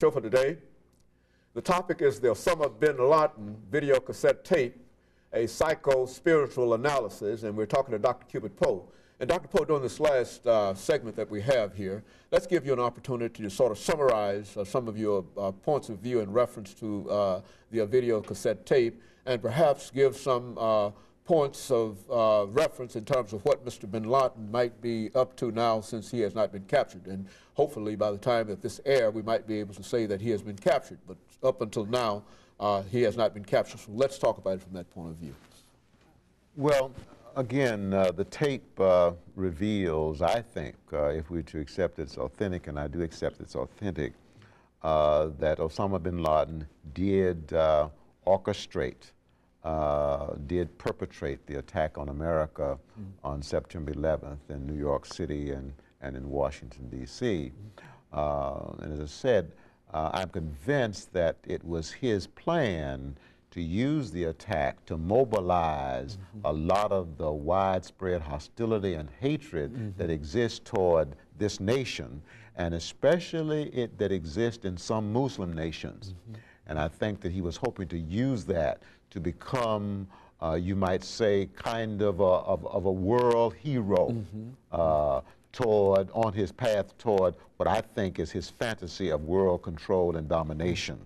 Show for today. The topic is the Osama Bin Laden videocassette tape, a psycho-spiritual analysis, and we're talking to Dr. CPoe. And Dr. Poe, during this last segment that we have here, let's give you an opportunity to sort of summarize some of your points of view in reference to the videocassette tape, and perhaps give some points of reference in terms of what Mr. Bin Laden might be up to now since he has not been captured. And hopefully by the time that this airs, we might be able to say that he has been captured. But up until now, he has not been captured. So let's talk about it from that point of view. Well, again, the tape reveals, I think, if we're to accept it's authentic, and I do accept it's authentic, that Osama Bin Laden did orchestrate, did perpetrate the attack on America on September 11th in New York City and in Washington, D.C. And as I said, I'm convinced that it was his plan to use the attack to mobilize a lot of the widespread hostility and hatred that exists toward this nation, and especially that exists in some Muslim nations. And I think that he was hoping to use that to become, you might say, kind of a world hero on his path toward what I think is his fantasy of world control and domination.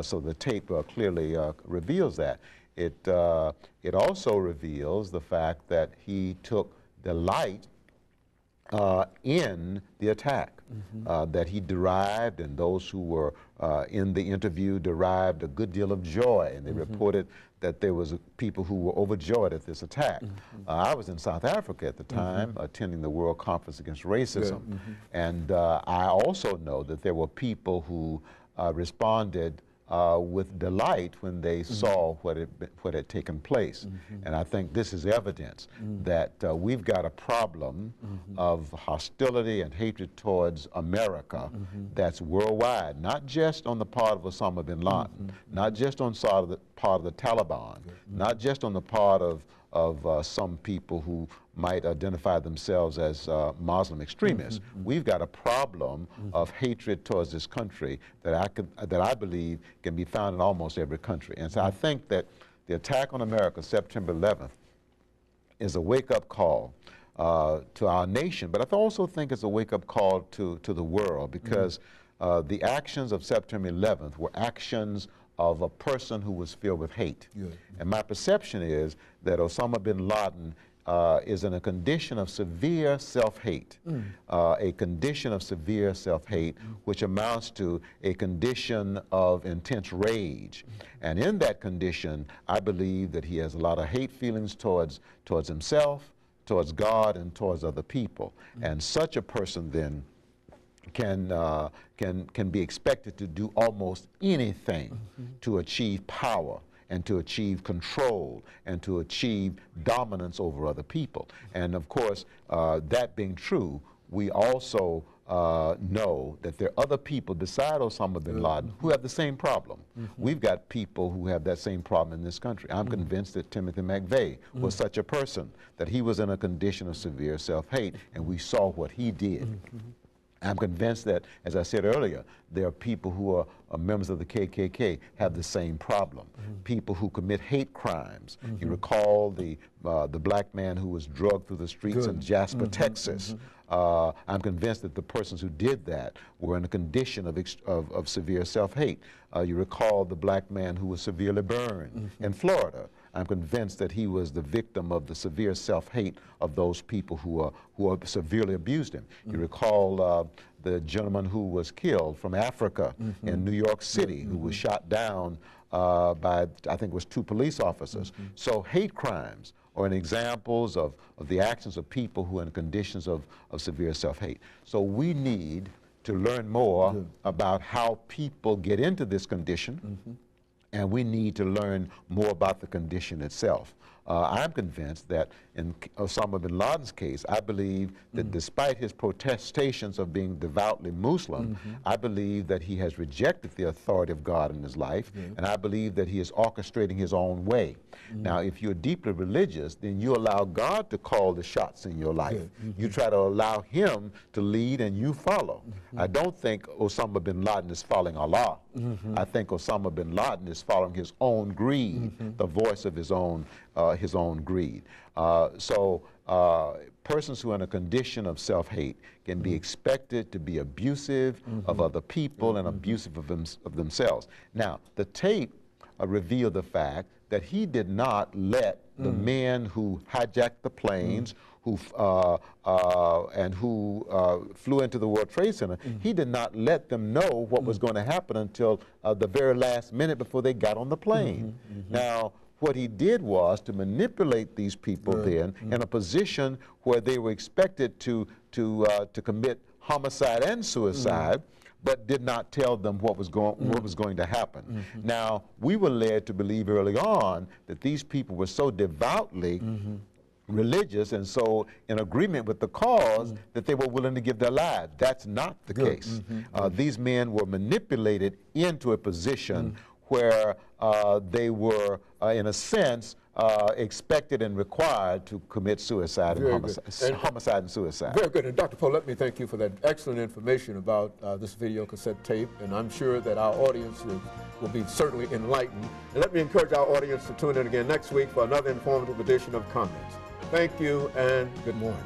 So the tape clearly reveals that. It also reveals the fact that he took delight in the attack, that he derived, and those who were in the interview derived a good deal of joy, and they reported that there was people who were overjoyed at this attack. I was in South Africa at the time, attending the World Conference Against Racism, and I also know that there were people who responded with delight when they saw what had taken place. And I think this is evidence that we've got a problem of hostility and hatred towards America that's worldwide, not just on the part of Osama bin Laden, not just on the part of the Taliban, not just on the part of some people who might identify themselves as Muslim extremists. We've got a problem of hatred towards this country that I believe can be found in almost every country. And so I think that the attack on America, September 11th, is a wake-up call to our nation, but I also think it's a wake-up call to the world, because the actions of September 11th were actions of a person who was filled with hate. And my perception is that Osama bin Laden is in a condition of severe self-hate, a condition of severe self-hate, which amounts to a condition of intense rage. And in that condition, I believe that he has a lot of hate feelings towards himself, towards God, and towards other people. And such a person then can be expected to do almost anything to achieve power and to achieve control and to achieve dominance over other people. And of course, that being true, we also know that there are other people beside Osama bin Laden who have the same problem. We've got people who have that same problem in this country. I'm convinced that Timothy McVeigh was such a person, that he was in a condition of severe self-hate, and we saw what he did. I'm convinced that, as I said earlier, there are people who are members of the KKK have the same problem. People who commit hate crimes. You recall the black man who was drugged through the streets in Jasper, Texas. I'm convinced that the persons who did that were in a condition of severe self-hate. You recall the black man who was severely burned in Florida. I'm convinced that he was the victim of the severe self-hate of those people who severely abused him. You recall the gentleman who was killed from Africa in New York City, who was shot down by, I think it was 2 police officers. So hate crimes are examples of the actions of people who are in conditions of severe self-hate. So we need to learn more about how people get into this condition, and we need to learn more about the condition itself. I'm convinced that in Osama bin Laden's case, I believe that despite his protestations of being devoutly Muslim, I believe that he has rejected the authority of God in his life, and I believe that he is orchestrating his own way. Now, if you're deeply religious, then you allow God to call the shots in your life. You try to allow him to lead and you follow. I don't think Osama bin Laden is following Allah. I think Osama bin Laden is following his own greed, the voice of his own greed. Persons who are in a condition of self-hate can be expected to be abusive of other people and abusive of themselves. Now, the tape revealed the fact that he did not let the men who hijacked the planes, who flew into the World Trade Center, he did not let them know what was going to happen until the very last minute before they got on the plane. Now, what he did was to manipulate these people then in a position where they were expected to commit homicide and suicide, but did not tell them what was going to happen. Now, we were led to believe early on that these people were so devoutly religious and so in agreement with the cause that they were willing to give their lives. That's not the case. These men were manipulated into a position where they were, in a sense, expected and required to commit suicide and homicide and suicide. Very good. And Dr. Poe, let me thank you for that excellent information about this video cassette tape, and I'm sure that our audience will be certainly enlightened. And let me encourage our audience to tune in again next week for another informative edition of Comments. Thank you and good morning.